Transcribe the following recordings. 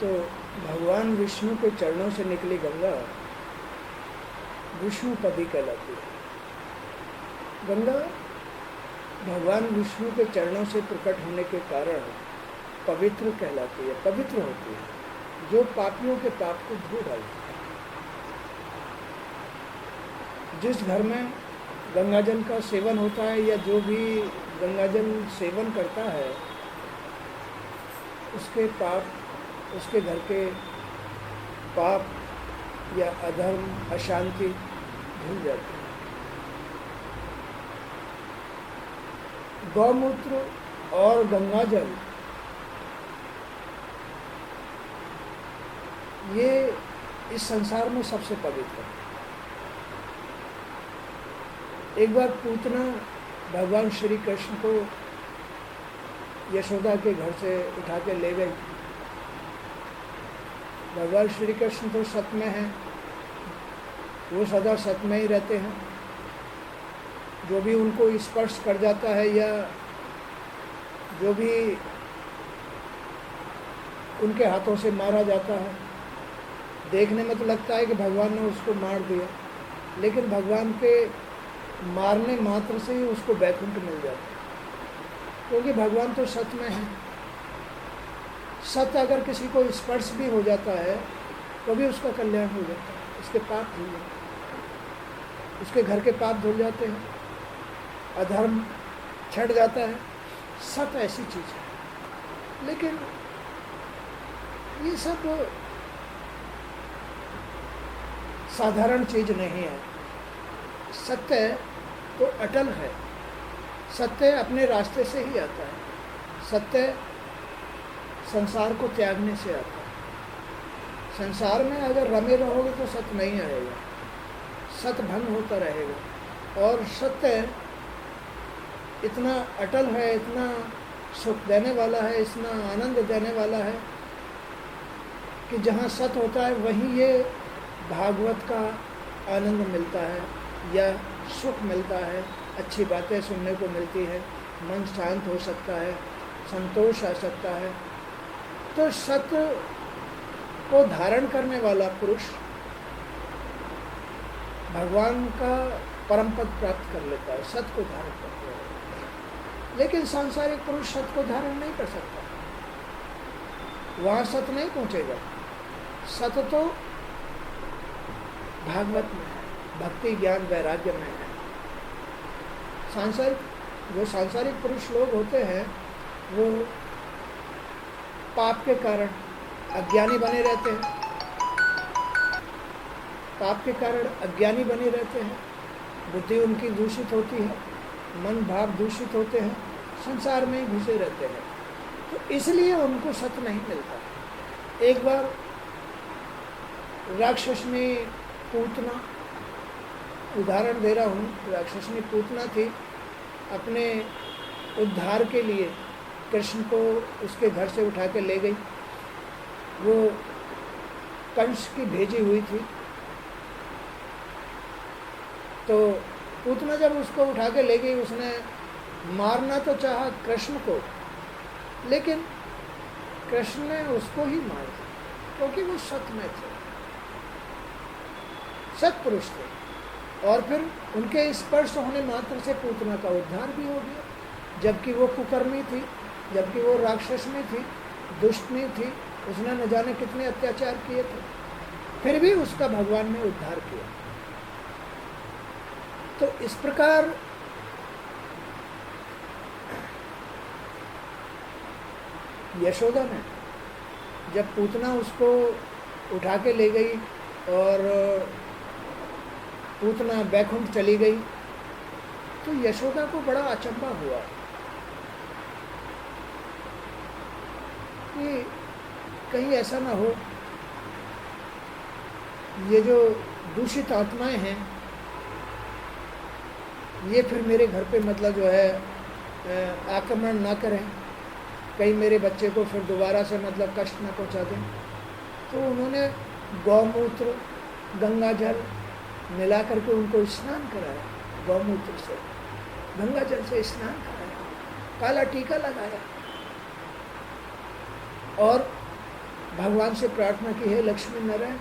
तो भगवान विष्णु के चरणों से निकली गंगा विष्णुपदी कहलाती है। गंगा भगवान विष्णु के चरणों से प्रकट होने के कारण पवित्र कहलाती है, पवित्र होती है, जो पापियों के पाप को धो डालती है। जिस घर में गंगाजल का सेवन होता है या जो भी गंगाजल सेवन करता है, उसके पाप, उसके घर के पाप या अधर्म, अशांति धुल जाती है। गौमूत्र और गंगाजल ये इस संसार में सबसे पवित्र है। एक बार पूतना भगवान श्री कृष्ण को यशोदा के घर से उठा के ले गई। भगवान श्री कृष्ण तो सत में हैं, वो सदा सत में ही रहते हैं। जो भी उनको स्पर्श कर जाता है या जो भी उनके हाथों से मारा जाता है, देखने में तो लगता है कि भगवान ने उसको मार दिया, लेकिन भगवान के मारने मात्र से ही उसको वैकुंठ मिल जाता है, क्योंकि भगवान तो सत में है। सत अगर किसी को स्पर्श भी हो जाता है तो भी उसका कल्याण हो जाता है, उसके पाप धुल जाते हैं, उसके घर के पाप धुल जाते हैं, अधर्म छट जाता है। सत ऐसी चीज़ है। लेकिन ये सब साधारण चीज़ नहीं है। सत्य तो अटल है, सत्य अपने रास्ते से ही आता है, सत्य संसार को त्यागने से आता है। संसार में अगर रमे रहोगे तो सत्य नहीं आएगा, सत्य भंग होता रहेगा। और सत्य इतना अटल है, इतना सुख देने वाला है, इतना आनंद देने वाला है कि जहाँ सत्य होता है वहीं ये भागवत का आनंद मिलता है या सुख मिलता है, अच्छी बातें सुनने को मिलती है, मन शांत हो सकता है, संतोष आ सकता है। तो सत्य को धारण करने वाला पुरुष भगवान का परम पद प्राप्त कर लेता है, सत्य को धारण करता है। लेकिन सांसारिक पुरुष सत्य को धारण नहीं कर सकता, वहाँ सत्य नहीं पहुँचेगा। सत्य तो भागवत में है, भक्ति ज्ञान वैराग्य में है। जो सांसारिक पुरुष लोग होते हैं वो पाप के कारण अज्ञानी बने रहते हैं, पाप के कारण अज्ञानी बने रहते हैं, बुद्धि उनकी दूषित होती है, मन भाव दूषित होते हैं, संसार में ही घुसे रहते हैं। तो इसलिए उनको सत्य नहीं मिलता। एक बार राक्षसनी पूतना, उदाहरण दे रहा हूँ, राक्षसनी पूतना थी, अपने उद्धार के लिए कृष्ण को उसके घर से उठा के ले गई। वो कंस की भेजी हुई थी। तो पूतना जब उसको उठा के ले गई, उसने मारना तो चाहा कृष्ण को, लेकिन कृष्ण ने उसको ही मार दिया, क्योंकि वो सत्य में थे, सत्पुरुष थे। और फिर उनके स्पर्श होने मात्र से पूतना का उद्धार भी हो गया, जबकि वो कुकर्मी थी, जबकि वो राक्षसनी थी, दुष्टनी थी, उसने न जाने कितने अत्याचार किए थे, फिर भी उसका भगवान ने उद्धार किया। तो इस प्रकार यशोदा ने जब पूतना उसको उठा के ले गई और पूतना बैकुंठ चली गई, तो यशोदा को बड़ा अचंभा हुआ कि कहीं ऐसा ना हो ये जो दूषित आत्माएं हैं ये फिर मेरे घर पे मतलब जो है आक्रमण ना करें, कहीं मेरे बच्चे को फिर दोबारा से मतलब कष्ट ना पहुंचा दें। तो उन्होंने गौमूत्र गंगा जल मिला करके उनको स्नान कराया, गौमूत्र से गंगा जल से स्नान कराया, काला टीका लगाया और भगवान से प्रार्थना की, हे लक्ष्मी नारायण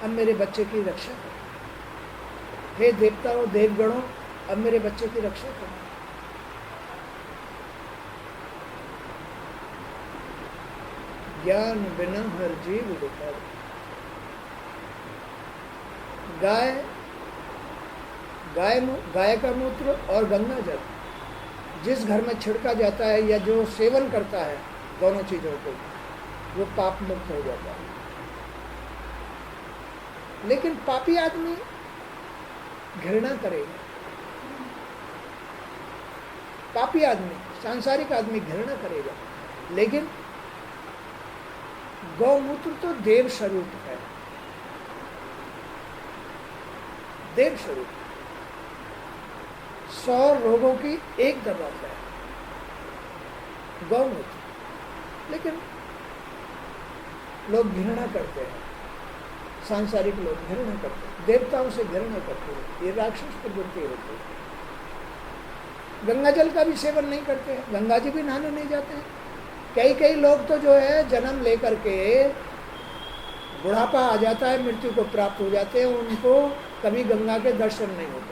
अब मेरे बच्चे की रक्षा करो, हे देवताओं देवगणों अब मेरे बच्चे की रक्षा करो। ज्ञान बिना हर जीव विकार। गाय का मूत्र और गंगा जल जिस घर में छिड़का जाता है या जो सेवन करता है दोनों चीजों को, वो पाप मुक्त हो जाता है। लेकिन पापी आदमी घृणा करेगा, पापी आदमी सांसारिक आदमी घृणा करेगा, लेकिन गौमूत्र तो देव स्वरूप है, देव स्वरूप 100 रोगों की एक दवा है गौमूत्र। लेकिन लोग घृणा करते हैं, सांसारिक लोग घृणा करते हैं, देवताओं से घृणा करते हैं, ये राक्षस प्रवृत्ति होती है। गंगा जल का भी सेवन नहीं करते हैं, गंगा जी भी नहाने नहीं जाते हैं। कई लोग तो जो है जन्म लेकर के बुढ़ापा आ जाता है, मृत्यु को प्राप्त हो जाते हैं, उनको कभी गंगा के दर्शन नहीं होते।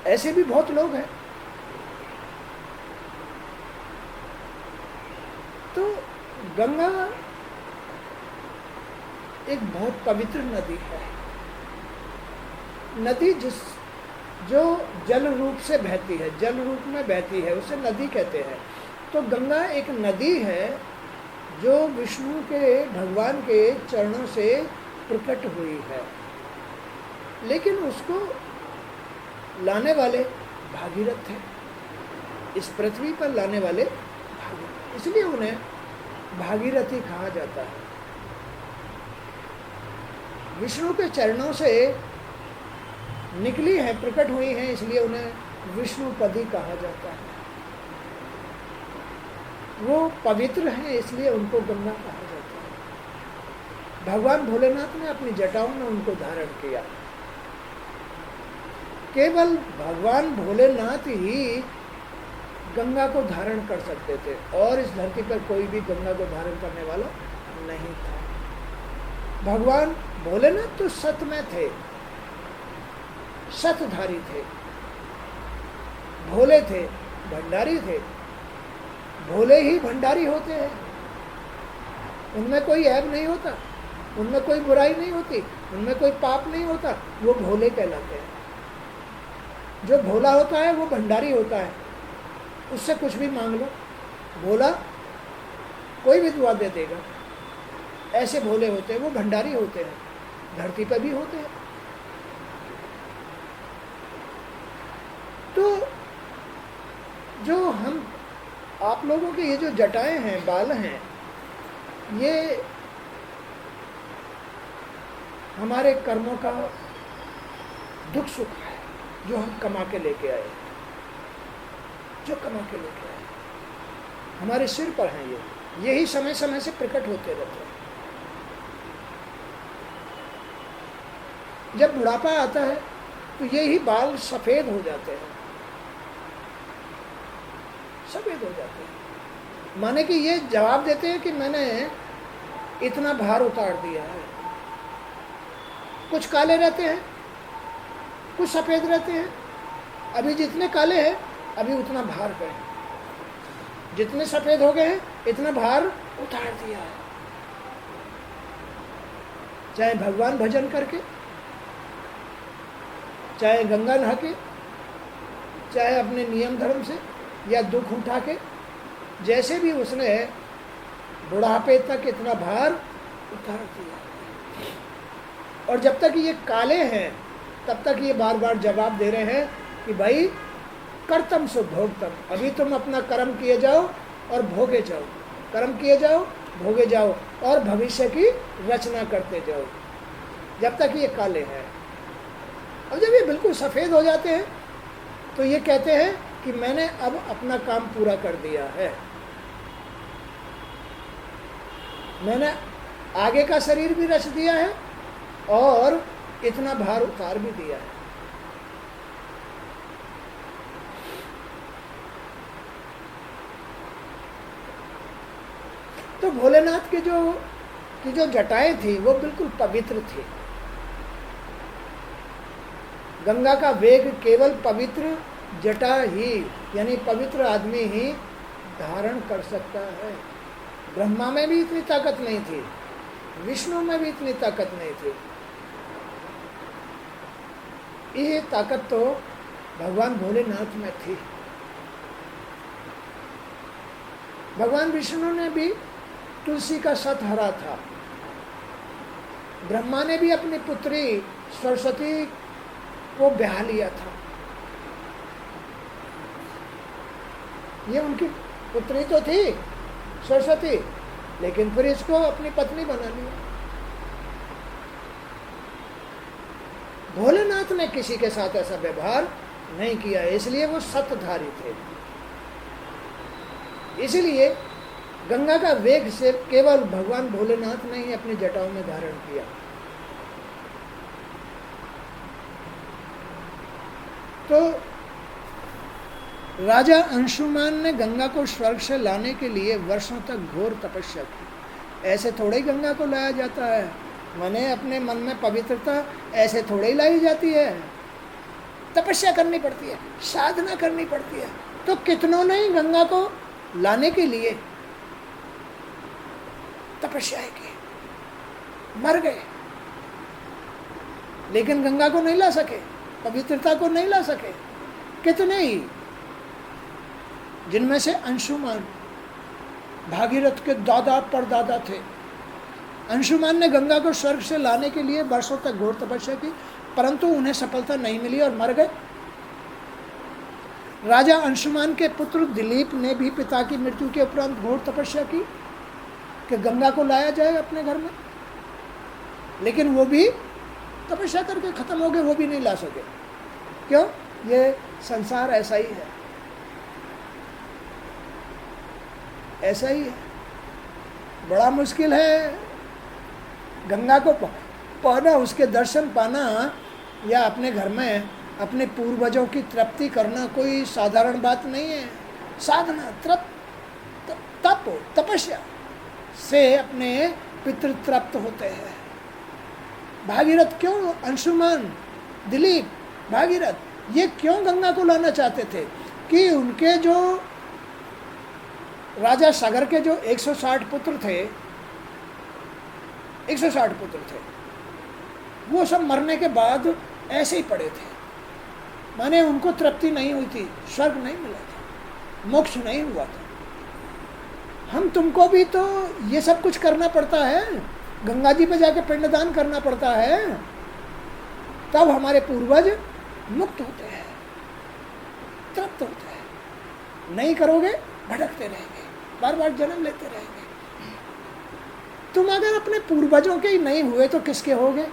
ऐसे भी बहुत लोग हैं। तो गंगा एक बहुत पवित्र नदी है, नदी जो जल रूप से बहती है, जल रूप में बहती है, उसे नदी कहते हैं। तो गंगा एक नदी है जो विष्णु के भगवान के चरणों से प्रकट हुई है, लेकिन उसको लाने वाले भागीरथ थे, इस पृथ्वी पर लाने वाले भागीरथ, इसलिए उन्हें भागीरथी कहा जाता है। विष्णु के चरणों से निकली है, प्रकट हुई है, इसलिए उन्हें विष्णुपदी कहा जाता है। वो पवित्र हैं, इसलिए उनको गंगा कहा जाता है। भगवान भोलेनाथ ने अपनी जटाओं में उनको धारण किया। केवल भगवान भोलेनाथ ही गंगा को धारण कर सकते थे और इस धरती पर कोई भी गंगा को धारण करने वाला नहीं था। भगवान भोलेनाथ तो सत में थे, सतधारी थे, भोले थे, भंडारी थे। भोले ही भंडारी होते हैं, उनमें कोई ऐब नहीं होता, उनमें कोई बुराई नहीं होती, उनमें कोई पाप नहीं होता, वो भोले कहलाते हैं। जो भोला होता है वो भंडारी होता है, उससे कुछ भी मांग लो, भोला कोई भी दुआ दे देगा। ऐसे भोले होते हैं, वो भंडारी होते हैं, धरती पर भी होते हैं। तो जो हम आप लोगों के ये जो जटाएं हैं, बाल हैं, ये हमारे कर्मों का दुख सुख है जो हम कमा के लेके आए, जो कमा के लेके आए हमारे सिर पर हैं। यही समय समय से प्रकट होते रहते हैं। जब बुढ़ापा आता है तो यही बाल सफेद हो जाते हैं, सफेद हो जाते हैं, माने कि ये जवाब देते हैं कि मैंने इतना भार उतार दिया है। कुछ काले रहते हैं, कुछ सफेद रहते हैं। अभी जितने काले हैं अभी उतना भार गए, जितने सफेद हो गए हैं इतना भार उतार दिया है। चाहे भगवान भजन करके, चाहे गंगा नहा के, चाहे अपने नियम धर्म से, या दुख उठा के, जैसे भी उसने बुढ़ापे तक इतना भार उतार दिया। और जब तक ये काले हैं तब तक ये बार बार जवाब दे रहे हैं कि भाई कर्तम सो भोगतम, अभी तुम अपना कर्म किए जाओ और भोगे जाओ, कर्म किए जाओ, भोगे जाओ और भविष्य की रचना करते जाओ, जब तक ये काले हैं। और जब ये बिल्कुल सफ़ेद हो जाते हैं तो ये कहते हैं कि मैंने अब अपना काम पूरा कर दिया है, मैंने आगे का शरीर भी रच दिया है और इतना भार उतार भी दिया है। तो भोलेनाथ की जो जटाएं थी वो बिल्कुल पवित्र थी। गंगा का वेग केवल पवित्र जटा ही, यानी पवित्र आदमी ही धारण कर सकता है। ब्रह्मा में भी इतनी ताकत नहीं थी, विष्णु में भी इतनी ताकत नहीं थी। ये ताकत तो भगवान भोलेनाथ में थी। भगवान विष्णु ने भी तुलसी का सत हरा था। ब्रह्मा ने भी अपनी पुत्री सरस्वती को ब्याह लिया था। ये उनकी पुत्री तो थी सरस्वती, लेकिन फिर इसको अपनी पत्नी बना लिया। भोलेनाथ ने किसी के साथ ऐसा व्यवहार नहीं किया, इसलिए वो सतधारी थे। इसलिए गंगा का वेग से केवल भगवान भोलेनाथ ने ही अपनी जटाओं में धारण किया। तो राजा अंशुमान ने गंगा को स्वर्ग से लाने के लिए वर्षों तक घोर तपस्या की। ऐसे थोड़े ही गंगा को लाया जाता है, माने अपने मन में पवित्रता ऐसे थोड़े ही लाई जाती है। तपस्या करनी पड़ती है, साधना करनी पड़ती है। तो कितनों ने गंगा को लाने के लिए तपस्याएं की, मर गए, लेकिन गंगा को नहीं ला सके, पवित्रता को नहीं ला सके। कितने ही, जिनमें से अंशुमान भागीरथ के दादा परदादा थे। अंशुमान ने गंगा को स्वर्ग से लाने के लिए वर्षों तक घोर तपस्या की, परंतु उन्हें सफलता नहीं मिली और मर गए। राजा अंशुमान के पुत्र दिलीप ने भी पिता की मृत्यु के उपरांत घोर तपस्या की कि गंगा को लाया जाए अपने घर में, लेकिन वो भी तपस्या करके खत्म हो गए, वो भी नहीं ला सके। क्यों? ये संसार ऐसा ही है, ऐसा ही है। बड़ा मुश्किल है गंगा को पाना, उसके दर्शन पाना, या अपने घर में अपने पूर्वजों की तृप्ति करना कोई साधारण बात नहीं है। साधना, तप, तपस्या से अपने पितृ तृप्त होते हैं। भागीरथ क्यों, अंशुमान, दिलीप, भागीरथ, ये क्यों गंगा को लाना चाहते थे कि उनके जो राजा सागर के जो 160 पुत्र थे, 160 पुत्र थे, वो सब मरने के बाद ऐसे ही पड़े थे। माने उनको तृप्ति नहीं हुई थी, स्वर्ग नहीं मिला था, मोक्ष नहीं हुआ था। हम तुमको भी तो ये सब कुछ करना पड़ता है, गंगा जी पे जाके पिंडदान करना पड़ता है, तब हमारे पूर्वज मुक्त होते हैं, तृप्त होते हैं। नहीं करोगे भटकते रहेंगे, बार बार जन्म लेते रहेंगे। तुम अगर अपने पूर्वजों के ही नहीं हुए तो किसके होगे?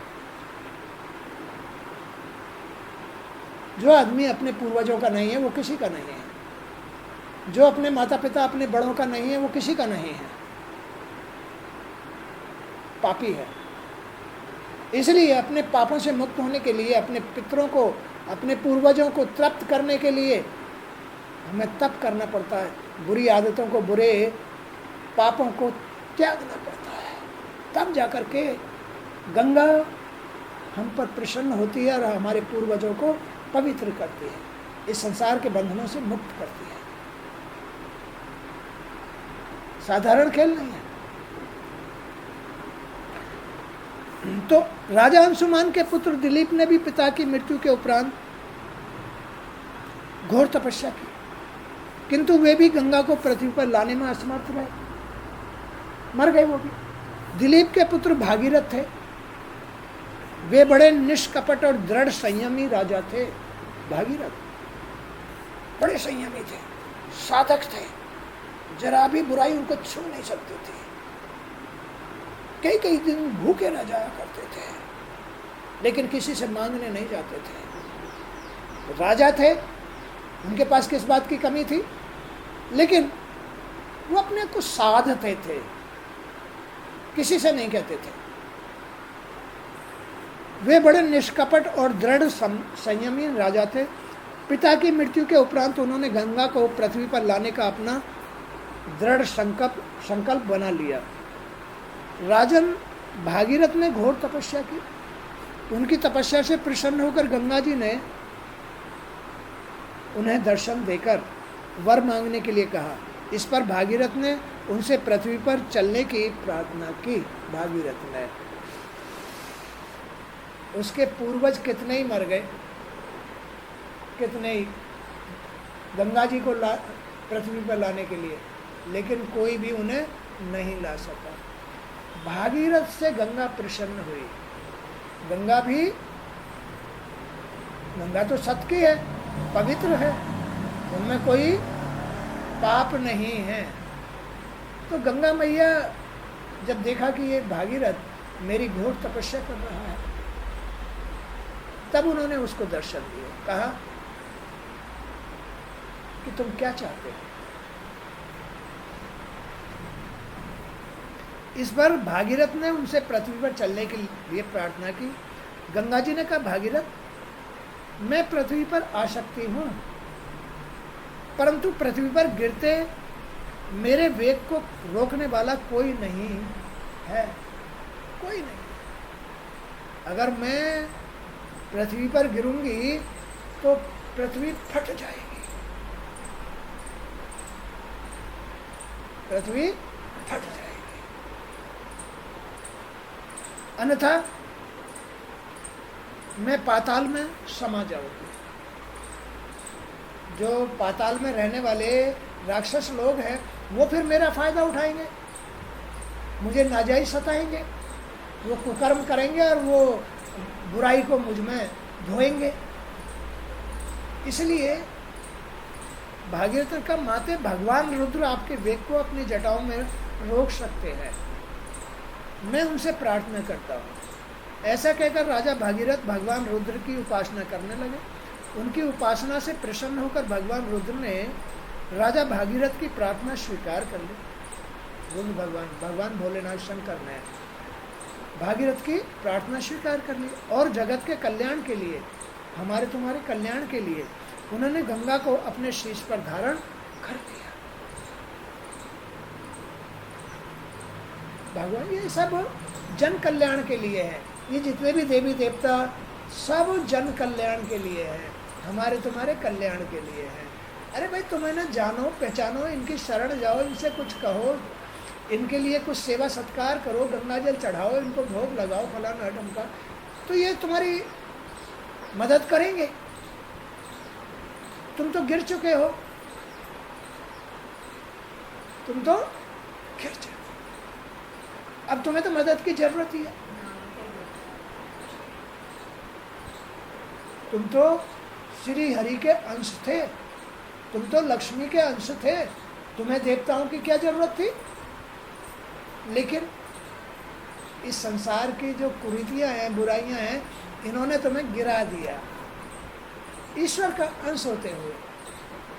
जो आदमी अपने पूर्वजों का नहीं है वो किसी का नहीं है। जो अपने माता पिता, अपने बड़ों का नहीं है वो किसी का नहीं है, पापी है। इसलिए अपने पापों से मुक्त होने के लिए, अपने पितरों को, अपने पूर्वजों को तृप्त करने के लिए हमें तप करना पड़ता है। बुरी आदतों को, बुरे पापों को त्यागना पड़ता है, तब जाकर के गंगा हम पर प्रसन्न होती है और हमारे पूर्वजों को पवित्र करती है, इस संसार के बंधनों से मुक्त करती है। साधारण खेल नहीं है। तो राजा अंशुमान के पुत्र दिलीप ने भी पिता की मृत्यु के उपरांत घोर तपस्या की, किंतु वे भी गंगा को पृथ्वी पर लाने में असमर्थ रहे, मर गए वो भी। दिलीप के पुत्र भागीरथ थे। वे बड़े निष्कपट और दृढ़ संयमी राजा थे। भागीरथ बड़े संयमी थे, साधक थे, जरा भी बुराई उनको छू नहीं सकती थी। कई कई दिन भूखे रह जाया करते थे, लेकिन किसी से मांगने नहीं जाते थे। राजा थे, उनके पास किस बात की कमी थी, लेकिन वो अपने को साधते थे, किसी से नहीं कहते थे। वे बड़े निष्कपट और दृढ़ संयमी राजा थे। पिता की मृत्यु के उपरांत उन्होंने गंगा को पृथ्वी पर लाने का अपना दृढ़ संकल्प बना लिया। राजन भागीरथ ने घोर तपस्या की। उनकी तपस्या से प्रसन्न होकर गंगा जी ने उन्हें दर्शन देकर वर मांगने के लिए कहा। इस पर भागीरथ ने उनसे पृथ्वी पर चलने की प्रार्थना की। भागीरथ ने, उसके पूर्वज कितने ही मर गए, कितने ही गंगा जी को पृथ्वी पर लाने के लिए, लेकिन कोई भी उन्हें नहीं ला सका। भागीरथ से गंगा प्रसन्न हुई। गंगा तो सत्य की है, पवित्र है, उनमें कोई पाप नहीं है। तो गंगा मैया जब देखा कि ये भागीरथ मेरी घोर तपस्या कर रहा है, तब उन्होंने उसको दर्शन दिए। कहा कि तुम क्या चाहते हो। इस बार भागीरथ ने उनसे पृथ्वी पर चलने के लिए प्रार्थना की। गंगा जी ने कहा, भागीरथ, मैं पृथ्वी पर आ सकती हूं, परंतु पृथ्वी पर गिरते मेरे वेग को रोकने वाला कोई नहीं है, कोई नहीं। अगर मैं पृथ्वी पर गिरूंगी तो पृथ्वी फट जाएगी, पृथ्वी फट जाएगी, अन्यथा मैं पाताल में समा जाऊंगी। जो पाताल में रहने वाले राक्षस लोग हैं वो फिर मेरा फायदा उठाएंगे, मुझे नाजायज सताएंगे, वो कुकर्म करेंगे और वो बुराई को मुझ में धोएंगे। इसलिए भागीरथ का माते भगवान रुद्र आपके वेग को अपनी जटाओं में रोक सकते हैं, मैं उनसे प्रार्थना करता हूँ। ऐसा कहकर राजा भागीरथ भगवान रुद्र की उपासना करने लगे। उनकी उपासना से प्रसन्न होकर भगवान रुद्र ने राजा भागीरथ की प्रार्थना स्वीकार कर ली। रुद्र भगवान भोलेनाथ शंकर ने भागीरथ की प्रार्थना स्वीकार कर ली और जगत के कल्याण के लिए, हमारे तुम्हारे कल्याण के लिए उन्होंने गंगा को अपने शीश पर धारण कर दिया। भगवान ये सब जन कल्याण के लिए है, ये जितने भी देवी देवता सब जन कल्याण के लिए है, हमारे तुम्हारे कल्याण के लिए है। अरे भाई, तुम्हें ना जानो पहचानो, इनकी शरण जाओ, इनसे कुछ कहो, इनके लिए कुछ सेवा सत्कार करो, गंगा जल चढ़ाओ, इनको भोग लगाओ, फलाना ढमका, तो ये तुम्हारी मदद करेंगे। तुम तो गिर चुके हो, तुम तो गिर चुके, अब तुम्हें तो मदद की जरूरत ही है। तुम तो श्री हरि के अंश थे, तुम तो लक्ष्मी के अंश थे, तुम्हें देवताओं की क्या जरूरत थी। लेकिन इस संसार की जो कुरीतियां हैं, बुराइयां हैं, इन्होंने तुम्हें गिरा दिया। ईश्वर का अंश होते हुए,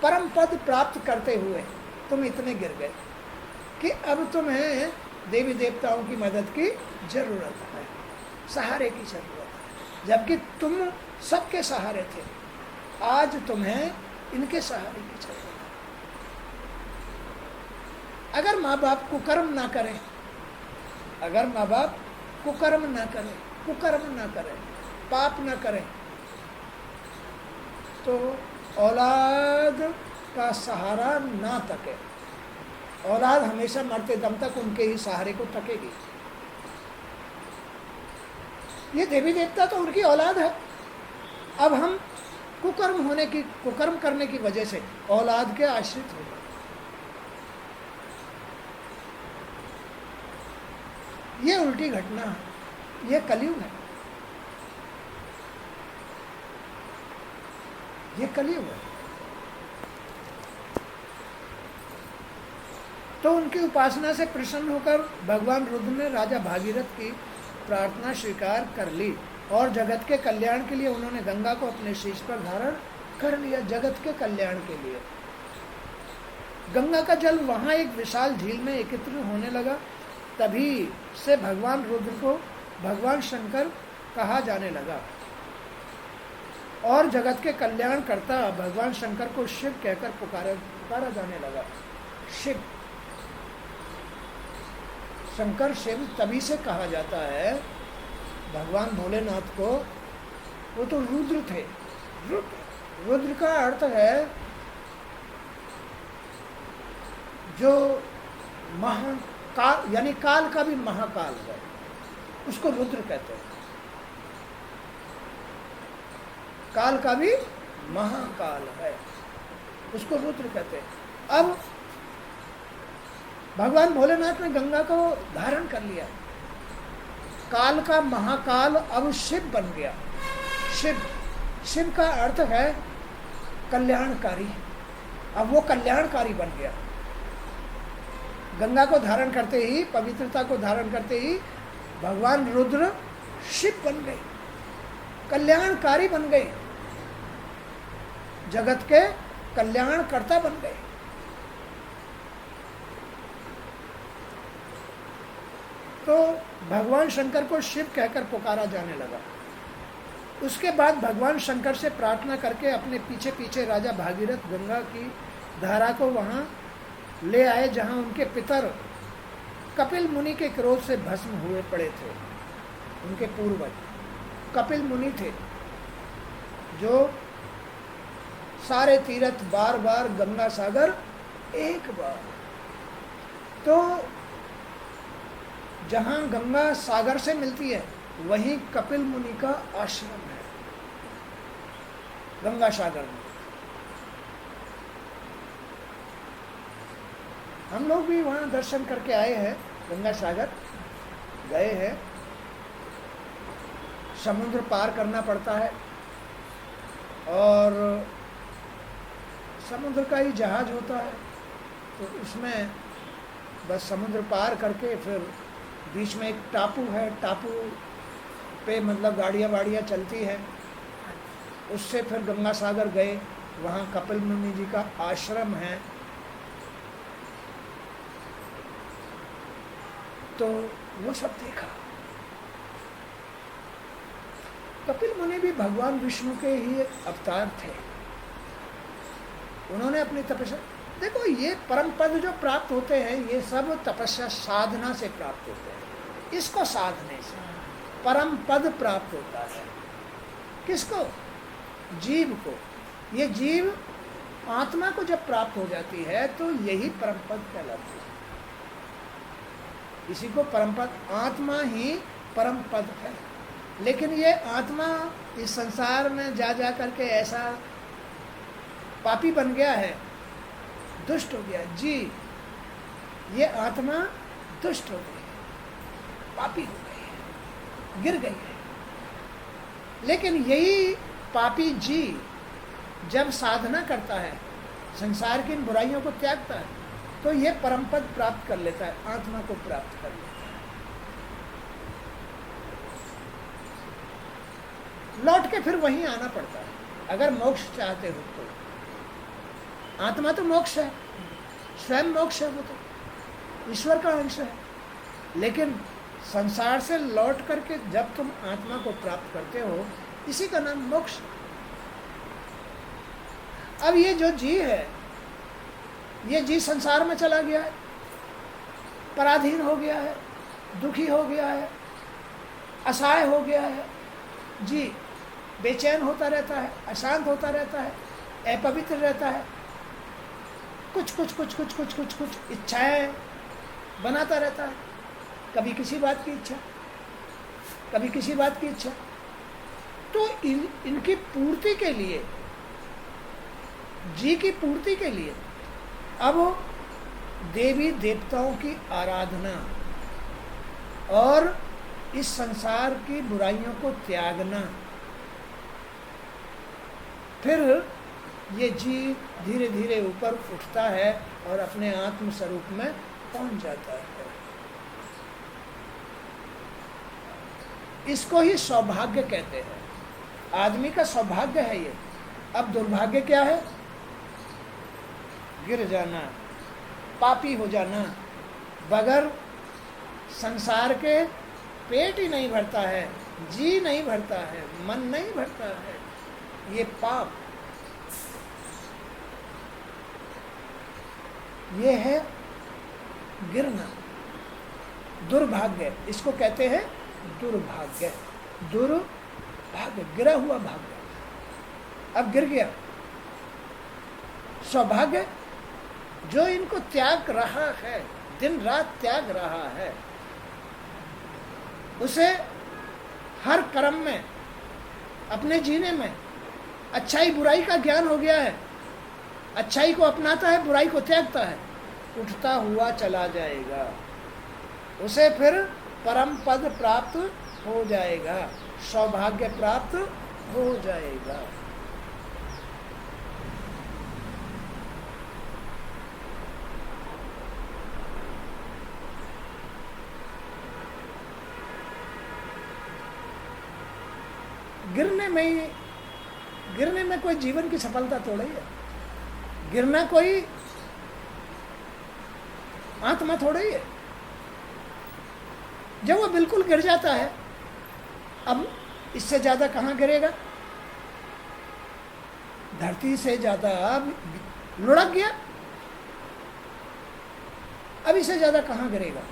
परम पद प्राप्त करते हुए तुम इतने गिर गए कि अब तुम्हें देवी देवताओं की मदद की जरूरत है, सहारे की जरूरत है। जबकि तुम सबके सहारे थे, आज तुम्हें इनके सहारे की जरूरत है। अगर माँ बाप कुकर्म ना करें, अगर माँ बाप कुकर्म ना करें, पाप ना करें, तो औलाद का सहारा ना तके। औलाद हमेशा मरते दम तक उनके ही सहारे को तकेगी। ये देवी देवता तो उनकी औलाद है। अब हम कुकर्म करने की वजह से औलाद के आश्रित हो गए। ये उल्टी घटना है, ये कलयुग है, ये कलयुग है। तो उनकी उपासना से प्रसन्न होकर भगवान रुद्र ने राजा भागीरथ की प्रार्थना स्वीकार कर ली और जगत के कल्याण के लिए उन्होंने गंगा को अपने शीश पर धारण कर लिया। जगत के कल्याण के लिए गंगा का जल वहाँ एक विशाल झील में एकत्र होने लगा। तभी से भगवान रुद्र को भगवान शंकर कहा जाने लगा और जगत के कल्याण करता भगवान शंकर को शिव कहकर पुकारा जाने लगा। शिव शंकर शिव तभी से कहा जाता है भगवान भोलेनाथ को, वो तो रुद्र थे। रुद्र का अर्थ है जो महाकाल, यानी काल का भी महाकाल है, उसको रुद्र कहते हैं। काल का भी महाकाल है, उसको रुद्र कहते हैं। अब भगवान भोलेनाथ ने गंगा को धारण कर लिया, काल का महाकाल अब शिव बन गया। शिव का अर्थ है कल्याणकारी, अब वो कल्याणकारी बन गया। गंगा को धारण करते ही, पवित्रता को धारण करते ही भगवान रुद्र शिव बन गए, कल्याणकारी बन गए, जगत के कल्याणकर्ता बन गए। तो भगवान शंकर को शिव कहकर पुकारा जाने लगा। उसके बाद भगवान शंकर से प्रार्थना करके अपने पीछे पीछे राजा भागीरथ गंगा की धारा को वहाँ ले आए जहाँ उनके पितर कपिल मुनि के क्रोध से भस्म हुए पड़े थे। उनके पूर्वज कपिल मुनि थे जो सारे तीर्थ बार बार गंगा सागर एक बार। तो जहाँ गंगा सागर से मिलती है वहीं कपिल मुनि का आश्रम है, गंगा सागर में। हम लोग भी वहाँ दर्शन करके आए हैं, गंगा सागर गए हैं। समुद्र पार करना पड़ता है और समुद्र का ही जहाज होता है, तो उसमें बस समुद्र पार करके फिर बीच में एक टापू है, टापू पे मतलब गाड़ियाँ वाड़ियाँ चलती हैं, उससे फिर गंगा सागर गए। वहाँ कपिल मुनि जी का आश्रम है। तो वो सब देखा। कपिल मुनि भी भगवान विष्णु के ही अवतार थे। उन्होंने अपनी तपस्या, देखो ये परम पद जो प्राप्त होते हैं ये सब तपस्या साधना से प्राप्त होते हैं। इसको साधने से परम पद प्राप्त होता है। किसको? जीव को। ये जीव आत्मा को जब प्राप्त हो जाती है तो यही परम पद कहलाती है। इसी को परम पद, आत्मा ही परम पद है। लेकिन ये आत्मा इस संसार में जा जा करके ऐसा पापी बन गया है, दुष्ट हो गया। जी, ये आत्मा दुष्ट हो गई है, पापी हो गई है, गिर गई है। लेकिन यही पापी जी जब साधना करता है, संसार की इन बुराइयों को त्यागता है, तो ये परम पद प्राप्त कर लेता है, आत्मा को प्राप्त कर लेता है। लौट के फिर वहीं आना पड़ता है अगर मोक्ष चाहते हो तो। आत्मा तो मोक्ष है, स्वयं मोक्ष है, वो तो ईश्वर का अंश है। लेकिन संसार से लौट करके जब तुम आत्मा को प्राप्त करते हो, इसी का नाम मोक्ष। अब ये जो जी है, ये जी संसार में चला गया है, पराधीन हो गया है, दुखी हो गया है, असहाय हो गया है। जी बेचैन होता रहता है, अशांत होता रहता है, अपवित्र रहता है, कुछ इच्छाएं बनाता रहता है। कभी किसी बात की इच्छा, कभी किसी बात की इच्छा। तो इनकी पूर्ति के लिए, जी की पूर्ति के लिए अब देवी देवताओं की आराधना और इस संसार की बुराइयों को त्यागना, फिर ये जी धीरे धीरे ऊपर उठता है और अपने आत्म स्वरूप में पहुंच जाता है। इसको ही सौभाग्य कहते हैं। आदमी का सौभाग्य है ये। अब दुर्भाग्य क्या है? गिर जाना, पापी हो जाना, बगैर संसार के पेट ही नहीं भरता है, जी नहीं भरता है, मन नहीं भरता है, ये पाप, ये है गिरना। दुर्भाग्य, इसको कहते हैं दुर्भाग्य। दुर्भाग्य, गिरा हुआ भाग्य, अब गिर गया। सौभाग्य, जो इनको त्याग रहा है, दिन रात त्याग रहा है, उसे हर कर्म में, अपने जीने में अच्छाई बुराई का ज्ञान हो गया है, अच्छाई को अपनाता है, बुराई को त्यागता है, उठता हुआ चला जाएगा, उसे फिर परम पद प्राप्त हो जाएगा, सौभाग्य प्राप्त हो जाएगा। गिरने में कोई जीवन की सफलता थोड़ी है, गिरना कोई आत्मा थोड़ी है। जब वो बिल्कुल गिर जाता है, अब इससे ज्यादा कहाँ गिरेगा? धरती से ज्यादा अब लुढ़क गया, अब इससे ज्यादा कहाँ गिरेगा?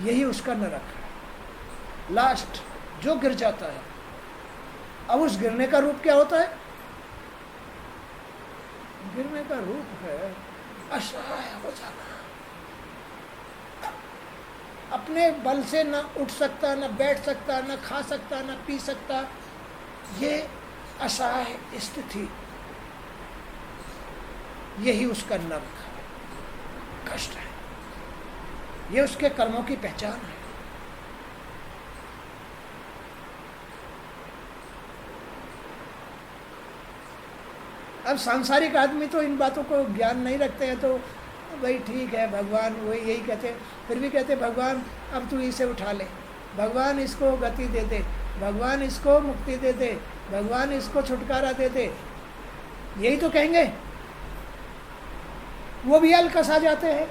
यही उसका नरक है। लास्ट जो गिर जाता है, अब उस गिरने का रूप क्या होता है? गिरने का रूप है असहाय हो जाना, अपने बल से ना उठ सकता, ना बैठ सकता, ना खा सकता, ना पी सकता, ये असहाय स्थिति, यही उसका नरक है, कष्ट है, ये उसके कर्मों की पहचान है। अब सांसारिक आदमी तो इन बातों को ज्ञान नहीं रखते हैं, तो भाई ठीक है, भगवान वही यही कहते हैं, फिर भी कहते भगवान अब तू इसे उठा ले, भगवान इसको गति दे दे, भगवान इसको मुक्ति दे दे, भगवान इसको छुटकारा दे दे, यही तो कहेंगे। वो भी अलकस आ जाते हैं,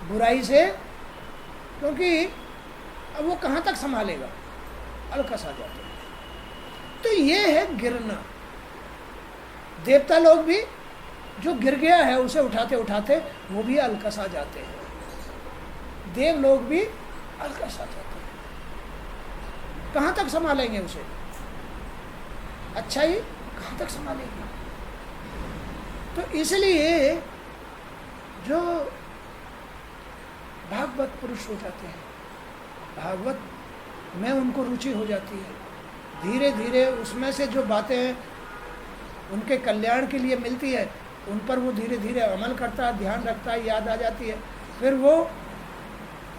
बुराई से, क्योंकि अब वो कहाँ तक संभालेगा, अलकस आ जाते हैं। तो ये है गिरना। देवता लोग भी जो गिर गया है उसे उठाते उठाते वो भी अलकस आ जाते हैं, देव लोग भी अलकस आ जाते हैं, कहाँ तक संभालेंगे उसे? अच्छा ही कहाँ तक संभालेंगे? तो इसलिए जो भागवत पुरुष हो जाते हैं, भागवत में उनको रुचि हो जाती है, धीरे धीरे उसमें से जो बातें उनके कल्याण के लिए मिलती है उन पर वो धीरे धीरे अमल करता है, ध्यान रखता है, याद आ जाती है। फिर वो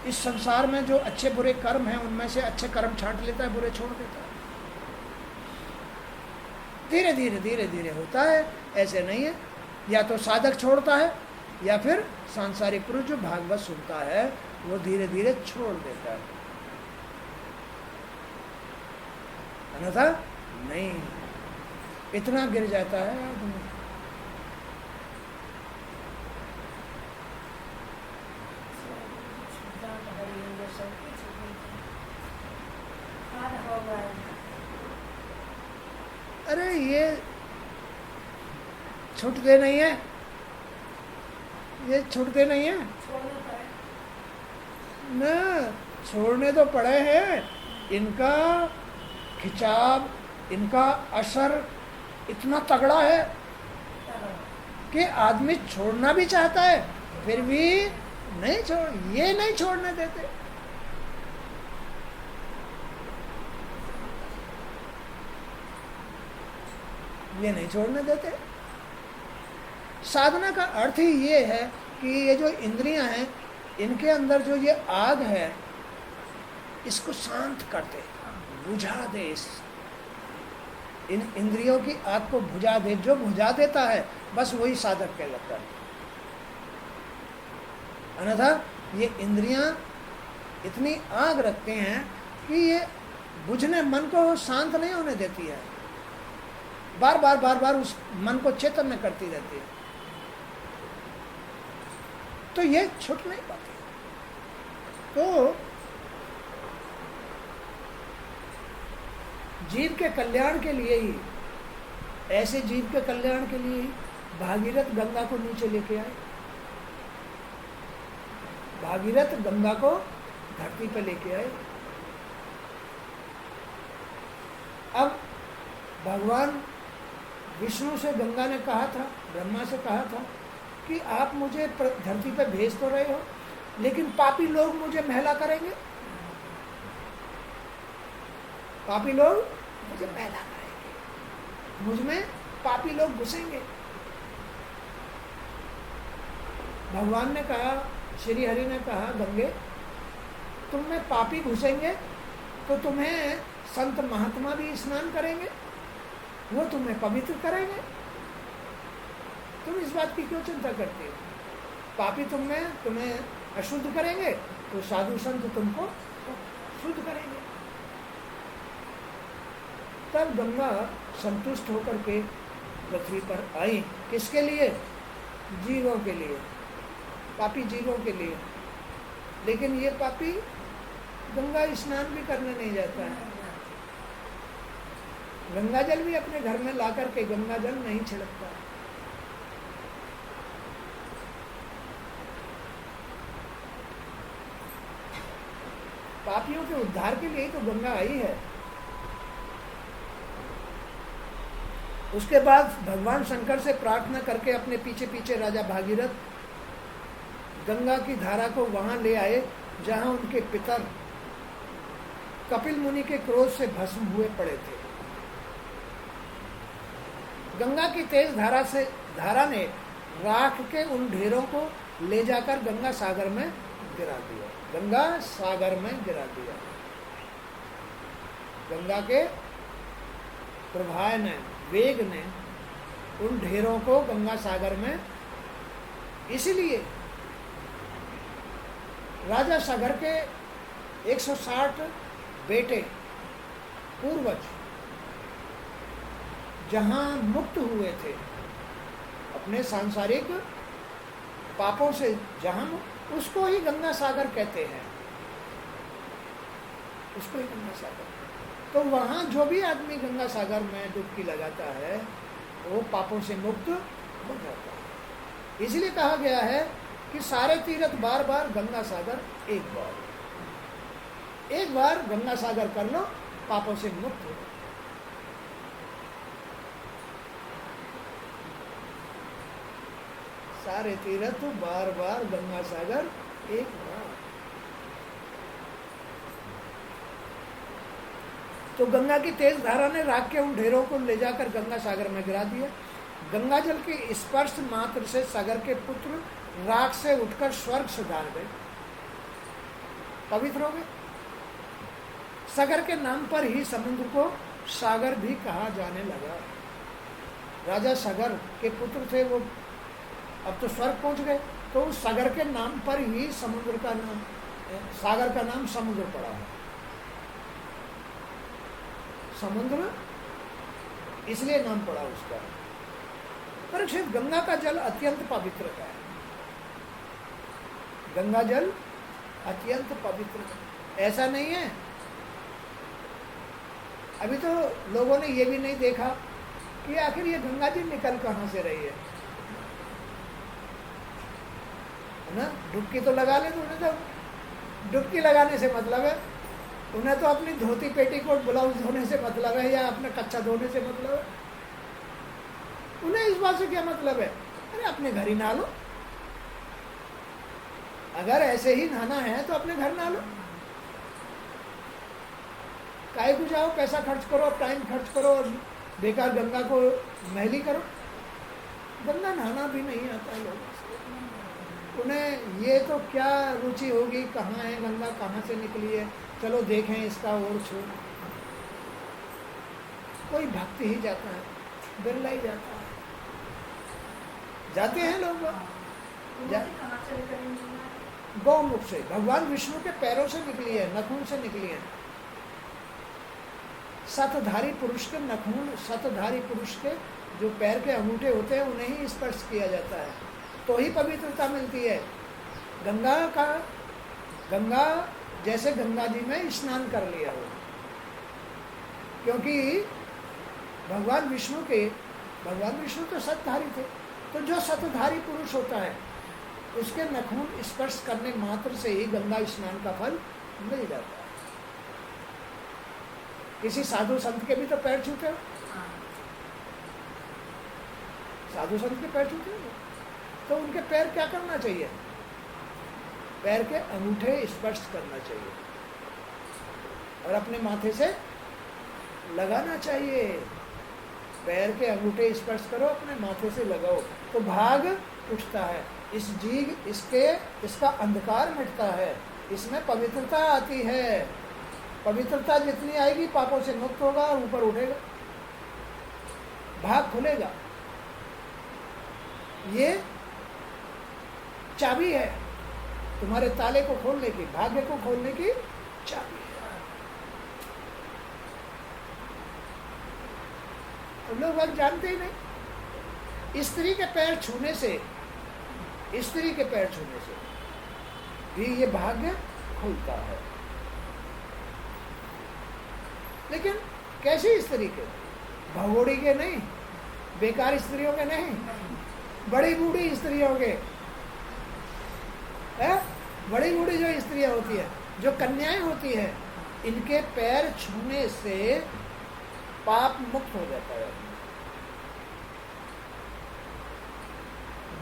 इस संसार में जो अच्छे बुरे कर्म हैं उनमें से अच्छे कर्म छांट लेता है, बुरे छोड़ देता है। धीरे धीरे धीरे धीरे होता है, ऐसे नहीं है या तो साधक छोड़ता है या फिर सांसारिक पुरुष जो भागवत सुनता है वो धीरे धीरे छोड़ देता है, अन्यथा नहीं, इतना गिर जाता है आदमी। अरे ये छूटते नहीं है, ये छूटते नहीं है ना, छोड़ने तो पड़े हैं। इनका खिंचाव, इनका असर इतना तगड़ा है कि आदमी छोड़ना भी चाहता है फिर भी नहीं छोड़, ये नहीं छोड़ने देते। ये नहीं छोड़ने देते। साधना का अर्थ ही ये है कि ये जो इंद्रियां हैं इनके अंदर जो ये आग है इसको शांत कर दे, बुझा दे, इन इंद्रियों की आग को बुझा दे। जो बुझा देता है बस वही साधक कहलाता है, अन्यथा ये इंद्रियां इतनी आग रखते हैं कि ये बुझने, मन को शांत नहीं होने देती है, बार बार उस मन को चेतन करती रहती है, तो ये छूट नहीं पाती। तो जीव के कल्याण के लिए ही, ऐसे जीव के कल्याण के लिए ही भागीरथ गंगा को नीचे लेके आए, भागीरथ गंगा को धरती पर लेके आए। अब भगवान विष्णु से गंगा ने कहा था, ब्रह्मा से कहा था कि आप मुझे धरती पर भेज तो रहे हो, लेकिन पापी लोग मुझे मैला करेंगे, पापी लोग मुझे मैला करेंगे, मुझ में पापी लोग घुसेंगे। भगवान ने कहा, श्री हरि ने कहा, गंगे तुम में पापी घुसेंगे तो तुम्हें संत महात्मा भी स्नान करेंगे, वो तुम्हें पवित्र करेंगे, तुम इस बात की क्यों चिंता करते हो? पापी तुम्हें अशुद्ध करेंगे तो साधु संत तुमको शुद्ध करेंगे। तब गंगा संतुष्ट होकर के पृथ्वी पर आई, किसके लिए? जीवों के लिए, पापी जीवों के लिए। लेकिन ये पापी गंगा स्नान भी करने नहीं जाता है, गंगा जल भी अपने घर में ला करके गंगा जल नहीं छिड़कता। पापियों के उद्धार के लिए तो गंगा आई है। उसके बाद भगवान शंकर से प्रार्थना करके अपने पीछे पीछे राजा भागीरथ गंगा की धारा को वहां ले आए जहां उनके पितर कपिल मुनि के क्रोध से भस्म हुए पड़े थे। गंगा की तेज धारा ने राख के उन ढेरों को ले जाकर गंगा सागर में गिरा दिया, गंगा सागर में गिरा दिया। गंगा के प्रवाह ने, वेग ने उन ढेरों को गंगा सागर में, इसीलिए राजा सागर के 160 बेटे पूर्वज जहां मुक्त हुए थे अपने सांसारिक पापों से, जहां उसको ही गंगा सागर कहते हैं, उसको ही गंगा सागर। तो वहां जो भी आदमी गंगा सागर में डुबकी लगाता है वो पापों से मुक्त हो जाता है। इसलिए कहा गया है कि सारे तीर्थ बार बार गंगा सागर एक बार गंगा सागर कर लो, पापों से मुक्त हो। सारे तीर्थ बार बार गंगा सागर एक बार। तो गंगा की तेज धारा ने राख के उन ढेरों को ले जाकर गंगा सागर में गिरा दिया। गंगा जल के स्पर्श मात्र से सागर के पुत्र राख से उठकर स्वर्ग सुधार गए, पवित्र हो गए। सागर के नाम पर ही समुद्र को सागर भी कहा जाने लगा। राजा सागर के पुत्र थे वो, अब तो स्वर्ग पहुंच गए, तो उस सागर के नाम पर ही समुद्र का नाम, सागर का नाम समुद्र पड़ा है। समुद्र इसलिए नाम पड़ा उसका। परीक्षित, गंगा का जल अत्यंत पवित्र है, गंगा जल अत्यंत पवित्र है। ऐसा नहीं है, अभी तो लोगों ने ये भी नहीं देखा कि आखिर ये गंगा जी निकल कहां से रही है ना। डुबकी तो लगा ले, तो उन्हें तो डुबकी लगाने से मतलब है, उन्हें तो अपनी धोती पेटीकोट ब्लाउज धोने से मतलब है या अपना कच्चा धोने से मतलब है। उन्हें इस बात से क्या मतलब है? अरे अपने घर ही नहा लो, अगर ऐसे ही नहाना है तो अपने घर नहा लो, काहे को जाओ, पैसा खर्च करो, टाइम खर्च करो और बेकार गंगा को मैली करो। गंगा नहाना भी नहीं आता लोगों से, उन्हें ये तो क्या रुचि होगी, कहाँ है गंगा, कहाँ से निकली है, चलो देखें इसका और छू। कोई भक्ति ही जाता है, बिरला ही जाता है। जाते हैं लोग गौमुख से, भगवान विष्णु के पैरों से निकली है, नखून से निकली है। सतधारी पुरुष के नखून, सतधारी पुरुष के जो पैर के अंगूठे होते हैं उन्हें ही स्पर्श किया जाता है, तो ही पवित्रता मिलती है। गंगा जैसे गंगा जी में स्नान कर लिया हो, क्योंकि भगवान विष्णु तो सतधारी थे, तो जो सतधारी पुरुष होता है उसके नखून स्पर्श करने मात्र से ही गंगा स्नान का फल मिल जाता है। किसी साधु संत के भी तो पैर छूते हो, साधु संत के पैर छूते हो, तो उनके पैर क्या करना चाहिए? पैर के अंगूठे स्पर्श करना चाहिए और अपने माथे से लगाना चाहिए। पैर के अंगूठे स्पर्श करो, अपने माथे से लगाओ, तो भाग उठता है, इस जीग इसका अंधकार मिटता है, इसमें पवित्रता आती है। पवित्रता जितनी आएगी पापों से मुक्त होगा और ऊपर उठेगा, भाग खुलेगा। ये चाबी है तुम्हारे ताले को खोलने की, भाग्य को खोलने की चाबी है। तो लोग अब जानते ही नहीं। स्त्री के पैर छूने से, स्त्री के पैर छूने से भी ये भाग्य खुलता है। लेकिन कैसी स्त्री के? भगोड़ी के नहीं, बेकार स्त्रियों के नहीं, बड़ी बूढ़ी स्त्रियों के। है? बड़ी बूढ़ी जो स्त्रियां होती है, जो कन्याएं होती है, इनके पैर छूने से पाप मुक्त हो जाता है।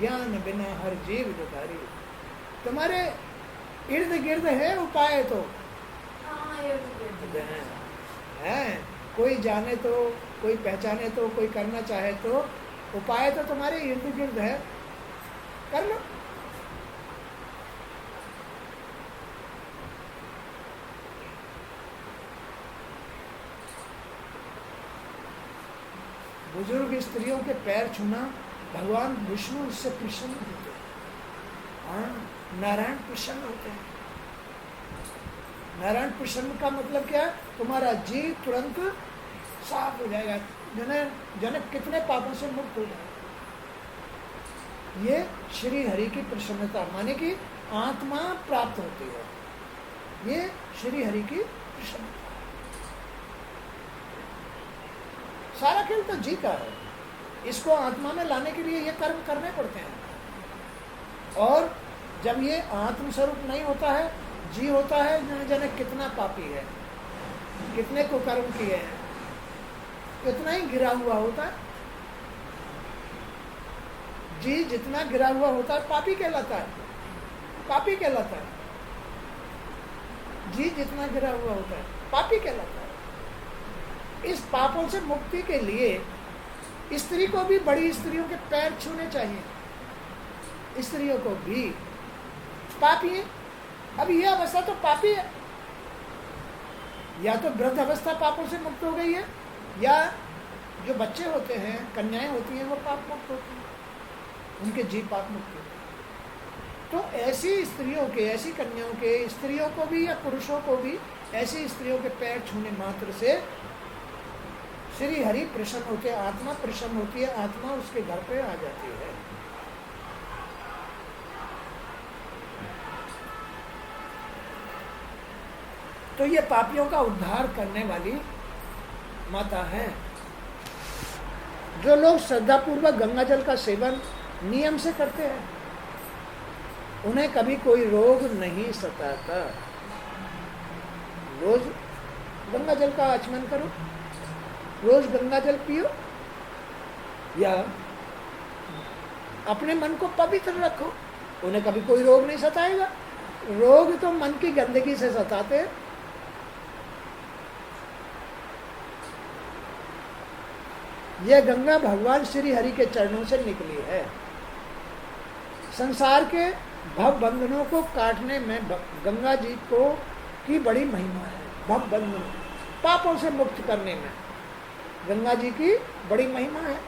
ज्ञान बिना हर जीव दुधारी। तुम्हारे इर्द गिर्द है उपाय तो है, कोई जाने तो, कोई पहचाने तो, कोई करना चाहे तो, उपाय तो तुम्हारे इर्द गिर्द है, कर लो। बुजुर्ग स्त्रियों के पैर छूना, भगवान विष्णु उससे प्रसन्न होते हैं। हाँ, नारायण प्रसन्न होते हैं। नारायण प्रसन्न का मतलब क्या है? तुम्हारा जीव तुरंत साफ हो जाएगा, जनक कितने पापों से मुक्त हो जाएगा। ये श्री हरि की प्रसन्नता, माने कि आत्मा प्राप्त होती है। ये श्री हरि की प्रसन्नता। सारा खेल तो जी का है, इसको आत्मा में लाने के लिए ये कर्म करने पड़ते हैं। और जब ये आत्मस्वरूप नहीं होता है, जी होता है, न जाने कितना पापी है, कितने को कर्म किए हैं, कितना ही गिरा हुआ होता है। जी जितना गिरा हुआ होता है पापी कहलाता है, पापी कहलाता है। जी जितना गिरा हुआ होता है पापी कहलाता है। इस पापों से मुक्ति के लिए स्त्री को भी बड़ी स्त्रियों के पैर छूने चाहिए। स्त्रियों को भी पापी है। अब ये अवस्था तो पापी है, या तो वृद्ध अवस्था पापों से मुक्त हो गई है, या जो बच्चे होते हैं, कन्याएं होती हैं, वो पाप मुक्त होती हैं, उनके जीव पाप मुक्त होते हैं। तो ऐसी स्त्रियों के, ऐसी कन्याओं के, स्त्रियों को भी या पुरुषों को भी ऐसी स्त्रियों के पैर छूने मात्र से श्री हरि प्रसन्न होते हैं, आत्मा प्रसन्न होती है, आत्मा उसके घर पे आ जाती है। तो ये पापियों का उद्धार करने वाली माता है। जो लोग श्रद्धापूर्वक गंगा जल का सेवन नियम से करते हैं, उन्हें कभी कोई रोग नहीं सताता। रोज गंगा जल का आचमन करो, रोज गंगा जल पियो, या अपने मन को पवित्र रखो, उन्हें कभी कोई रोग नहीं सताएगा। रोग तो मन की गंदगी से सताते हैं। यह गंगा भगवान श्री हरि के चरणों से निकली है। संसार के भव बंधनों को काटने में गंगा जी को की बड़ी महिमा है। भव बंधन, पापों से मुक्त करने में गंगा जी की बड़ी महिमा है।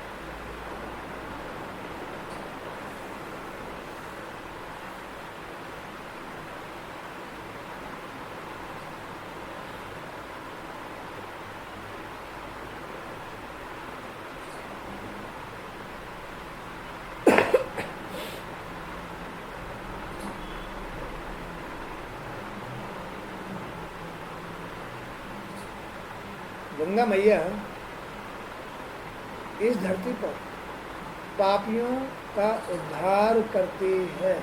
गंगा मैया इस धरती पर पापियों का उद्धार करती है।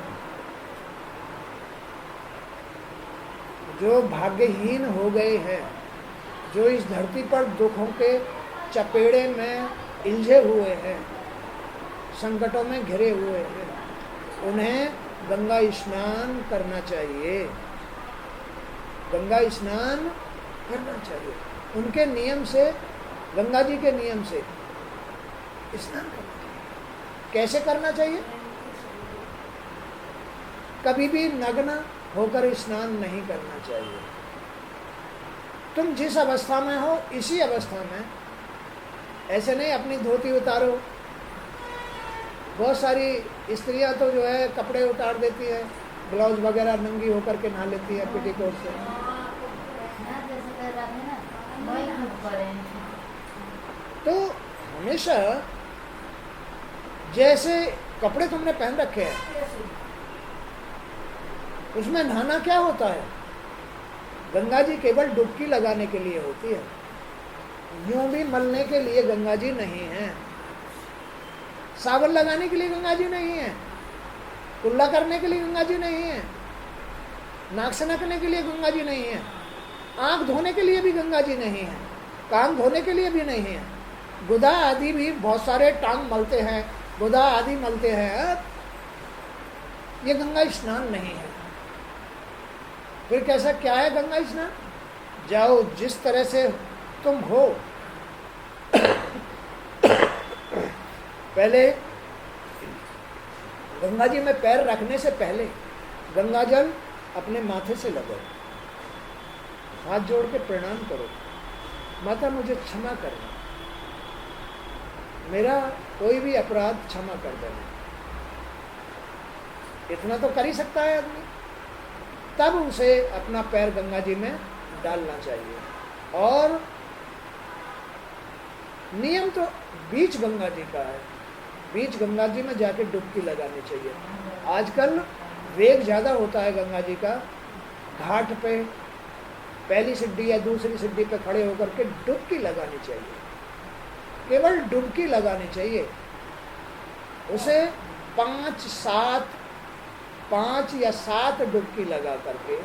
जो भाग्यहीन हो गए हैं, जो इस धरती पर दुखों के चपेड़े में इल्झे हुए हैं, संकटों में घिरे हुए हैं, उन्हें गंगा स्नान करना चाहिए। गंगा स्नान करना चाहिए। उनके नियम से, गंगा जी के नियम से स्नान करना चाहिए। कैसे करना चाहिए? कभी भी नग्न होकर स्नान नहीं करना चाहिए। तुम जिस अवस्था में हो, इसी अवस्था में, ऐसे नहीं अपनी धोती उतारो। बहुत सारी स्त्रियां तो जो है कपड़े उतार देती है, ब्लाउज वगैरह नंगी होकर के नहा लेती है पेटीकोट से। तो हमेशा जैसे कपड़े तुमने पहन रखे हैं, उसमें नहाना क्या होता है? गंगा जी केवल डुबकी लगाने के लिए होती है, यूं भी मलने के लिए गंगा जी नहीं है। साबुन लगाने के लिए गंगा जी नहीं है, कुल्ला करने के लिए गंगा जी नहीं है, नाक से नकने के लिए गंगा जी नहीं है, आंख धोने के लिए भी गंगा जी नहीं है, कान धोने के लिए भी नहीं है। गुदा आदि भी बहुत सारे टांग मलते हैं, गुदा आदि मलते हैं, ये गंगा स्नान नहीं है। फिर कैसा क्या है गंगा स्नान? जाओ जिस तरह से तुम हो, पहले गंगा जी में पैर रखने से पहले गंगा जल अपने माथे से लगाओ, हाथ जोड़ के प्रणाम करो, माता मुझे क्षमा करना, मेरा कोई भी अपराध क्षमा कर देना। इतना तो कर ही सकता है आदमी। तब उसे अपना पैर गंगा जी में डालना चाहिए। और नियम तो बीच गंगा जी का है, बीच गंगा जी में जाके डुबकी लगानी चाहिए। आजकल वेग ज़्यादा होता है गंगा जी का, घाट पे पहली सीढ़ी या दूसरी सीढ़ी पे खड़े होकर के डुबकी लगानी चाहिए, केवल डुबकी लगानी चाहिए। उसे 5 या 7 डुबकी लगा करके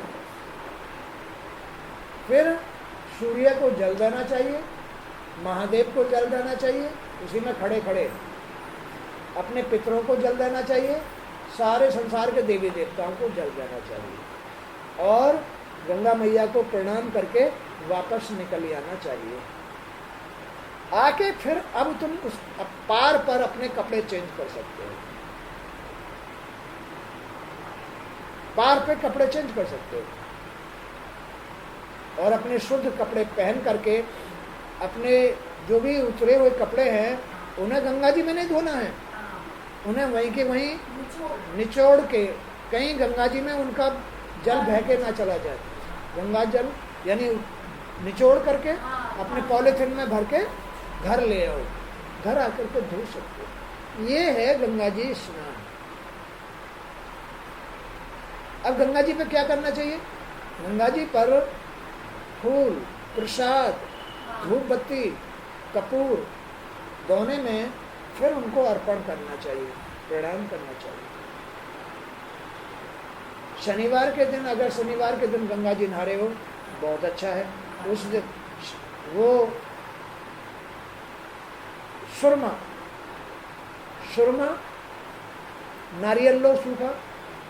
फिर सूर्य को जल देना चाहिए, महादेव को जल देना चाहिए, उसी में खड़े खड़े अपने पितरों को जल देना चाहिए, सारे संसार के देवी देवताओं को जल देना चाहिए और गंगा मैया को प्रणाम करके वापस निकल आना चाहिए। आके फिर अब तुम उस पार पर अपने कपड़े चेंज कर सकते हो, पार पे कपड़े चेंज कर सकते हो और अपने शुद्ध कपड़े पहन करके अपने जो भी उतरे हुए कपड़े हैं उन्हें गंगा जी में नहीं धोना है, उन्हें वहीं के वहीं निचोड़ के कहीं गंगा जी में उनका जल बह के ना चला जाए। गंगा जल यानी निचोड़ करके अपने पॉलीथिन में भर के घर ले आओ, घर आकर के धो सकते हो। ये है गंगा जी स्नान। अब गंगा जी पे क्या करना चाहिए? गंगा जी पर फूल, प्रसाद, धूप बत्ती, कपूर दोने में फिर उनको अर्पण करना चाहिए, प्रणाम करना चाहिए। शनिवार के दिन, अगर शनिवार के दिन गंगा जी नहा रहे हो बहुत अच्छा है। उस दिन वो सुरमा नारियल लो सूखा,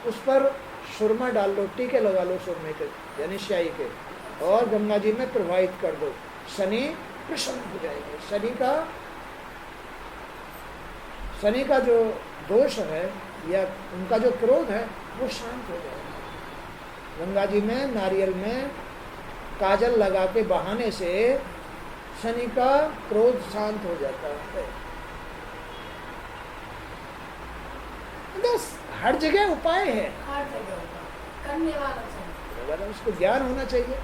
उस पर सुरमा डाल लो, टीके लगा लो सुरमे के यानी स्याही के, और गंगा जी में प्रवाहित कर दो। शनि प्रसन्न हो जाएंगे। शनि का जो दोष है या उनका जो क्रोध है वो शांत हो जाएगा। गंगा जी में नारियल में काजल लगा के बहाने से शनि का क्रोध शांत हो जाता है। बस हर जगह उपाय है, हर जगह करने वाला चाहिए, उसको ज्ञान होना चाहिए।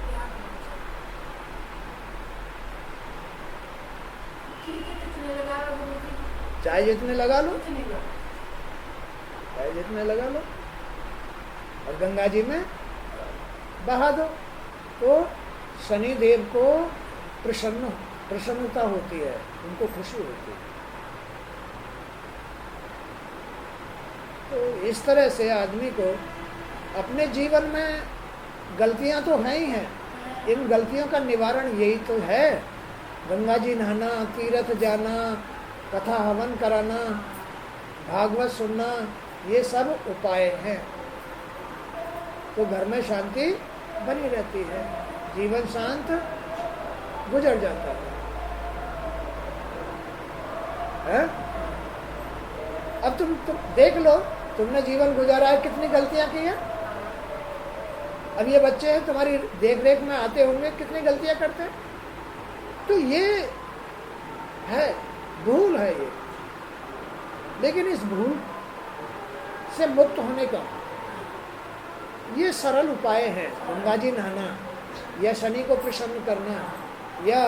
चाहे जितने लगा लो, चाहे जितने लगा लो और गंगा जी में बहा दो, तो शनि देव को प्रसन्नता होती है, उनको खुशी होती है। तो इस तरह से आदमी को अपने जीवन में गलतियां तो हैं ही हैं, इन गलतियों का निवारण यही तो है, गंगा जी नहाना, तीर्थ जाना, कथा हवन कराना, भागवत सुनना, ये सब उपाय हैं। तो घर में शांति बनी रहती है, जीवन शांत गुजर जाता है? अब तुम देख लो, तुमने जीवन गुजारा है, कितनी गलतियां की हैं। अब ये बच्चे हैं तुम्हारी देख रेख में आते होंगे, कितनी गलतियां करते हैं। तो ये है, भूल है ये। लेकिन इस भूल से मुक्त होने का ये सरल उपाय है, गंगा जी नहाना, या शनि को प्रसन्न करना, या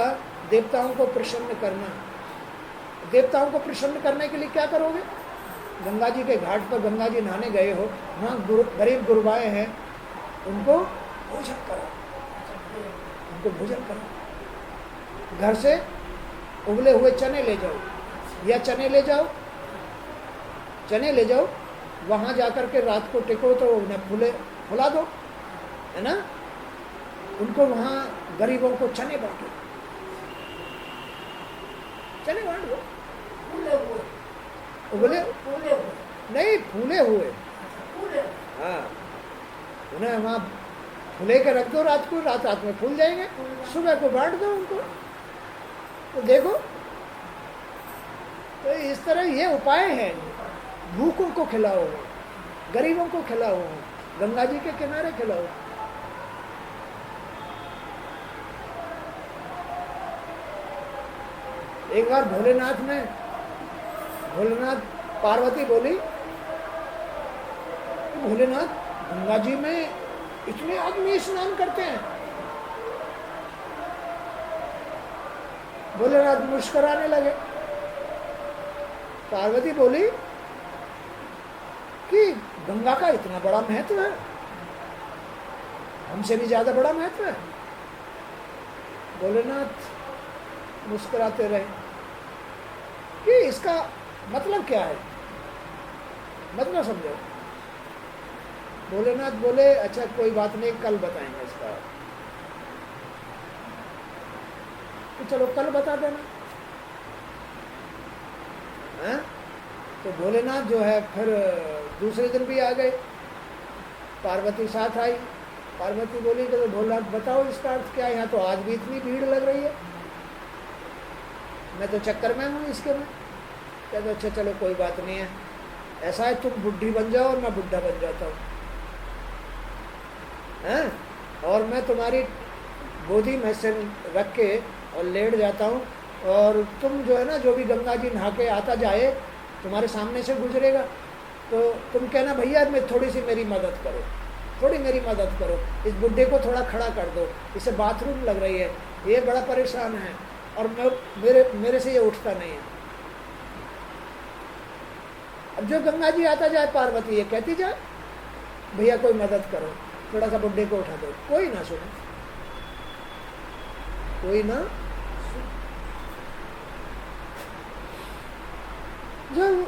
देवताओं को प्रसन्न करना। देवताओं को प्रसन्न करने के लिए क्या करोगे? गंगा जी के घाट पर गंगा जी नहाने गए हो, वहाँ गरीब गुरबाएँ हैं, उनको भोजन करो, उनको भोजन करो। घर से उबले हुए चने ले जाओ, या चने ले जाओ, चने ले जाओ, वहाँ जाकर के रात को टिको तो उन्हें फुला दो, है ना। उनको वहाँ गरीबों को चने बांटो, चने बांट दो। उबले नहीं, फूले हुए, हाँ, उन्हें वहाँ फूले के रख दो रात को, रात में फूल जाएंगे, सुबह को बांट दो उनको। तो देखो, तो इस तरह ये उपाय है। भूखों को खिलाओ, गरीबों को खिलाओ, गंगा जी के किनारे खिलाओ। एक बार भोलेनाथ पार्वती बोली, भोलेनाथ, गंगा जी में इतने आदमी स्नान करते हैं। भोलेनाथ मुस्कुराने लगे। पार्वती बोली कि गंगा का इतना बड़ा महत्व है, हमसे भी ज्यादा बड़ा महत्व है। भोलेनाथ मुस्कुराते रहे कि इसका मतलब क्या है, मतलब समझो। भोलेनाथ बोले, अच्छा कोई बात नहीं, कल बताएंगे इसका। तो चलो कल बता देना, है? तो भोलेनाथ जो है फिर दूसरे दिन भी आ गए, पार्वती साथ आई। पार्वती बोली कि तो भोलेनाथ बताओ इसका अर्थ क्या है, यहाँ तो आज भी इतनी भीड़ लग रही है, मैं तो चक्कर में हूँ इसके में। कहते अच्छा चलो कोई बात नहीं है, ऐसा है तुम बुढ़ी बन जाओ और मैं बुढ़ा बन जाता हूँ, हैं? और मैं तुम्हारी गोदी में से रख के और लेट जाता हूँ, और तुम जो है ना, जो भी गंगा जी नहा के आता जाए तुम्हारे सामने से गुजरेगा, तो तुम कहना भैया मैं थोड़ी सी मेरी मदद करो, थोड़ी मेरी मदद करो, इस बुढ़े को थोड़ा खड़ा कर दो, इसे बाथरूम लग रही है, ये बड़ा परेशान है और मेरे से ये उठता नहीं है। अब जो गंगा जी आता जाए, पार्वती ये कहती जाए भैया कोई मदद करो, थोड़ा सा बुढ़े को उठा दो, कोई ना सुने, कोई ना। जब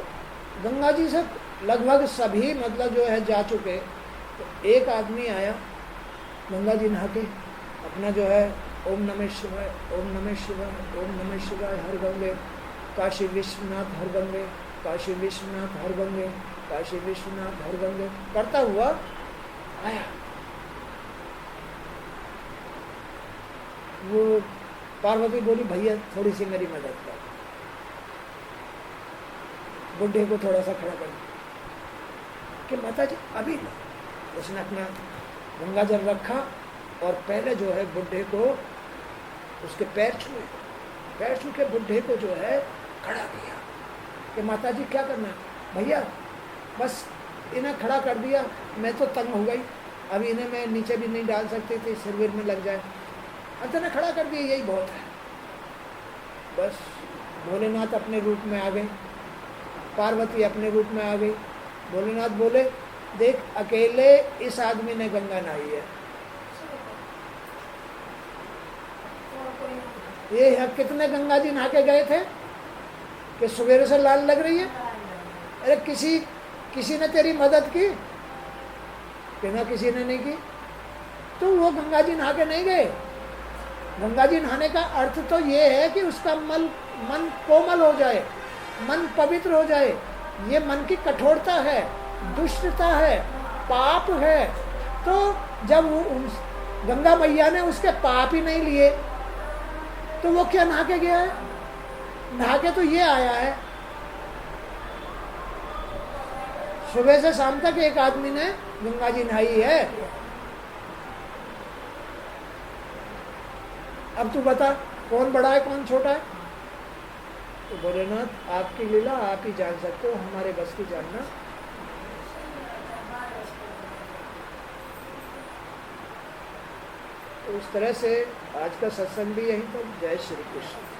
गंगा जी से लगभग सभी मतलब जो है जा चुके, तो एक आदमी आया गंगा जी नहा के, अपना जो है ओम नमः शिवाय, ओम नमः शिवाय, ओम नमः शिवाय, हर गंगे, काशी विश्वनाथ हर गंगे, काशी विश्वनाथ हर गंगे, काशी विश्वनाथ हर गंगे करता हुआ आया। वो पार्वती बोली भैया थोड़ी सी मेरी मदद कर, बुढ़े को थोड़ा सा खड़ा कर कि माता जी अभी ना। उसने अपना गंगा जल रखा और पहले जो है बुढ़े को उसके पैर छुए, पैर छू के बुढ़े को जो है खड़ा किया कि माता जी क्या करना है। भैया बस इन्हें खड़ा कर दिया, मैं तो तंग हो गई, अब इन्हें मैं नीचे भी नहीं डाल सकती थी, सिर में लग जाए, अब तो खड़ा कर दिया, यही बहुत है। बस भोलेनाथ अपने रूप में आ गए, पार्वती अपने रूप में आ गई। भोलेनाथ बोले देख अकेले इस आदमी ने गंगा नहाई है, ये कितने गंगा जी नहा के गए थे कि सवेरे से लाल लग रही है। अरे किसी किसी ने तेरी मदद की? कहना किसी ने नहीं की। तो वो गंगा जी नहा के नहीं गए। गंगा जी नहाने का अर्थ तो ये है कि उसका मन कोमल हो जाए, मन पवित्र हो जाए। ये मन की कठोरता है, दुष्टता है, पाप है। तो जब गंगा मैया ने उसके पाप ही नहीं लिए तो वो क्या नहा के गया है? नहा के तो ये आया है। सुबह से शाम तक एक आदमी ने गंगा जी नहाई है। अब तू बता कौन बड़ा है कौन छोटा है? तो भोलेनाथ आपकी लीला आप ही जान सकते हो, हमारे बस की जानना। तो उस तरह से आज का सत्संग भी यहीं तक। जय श्री कृष्ण।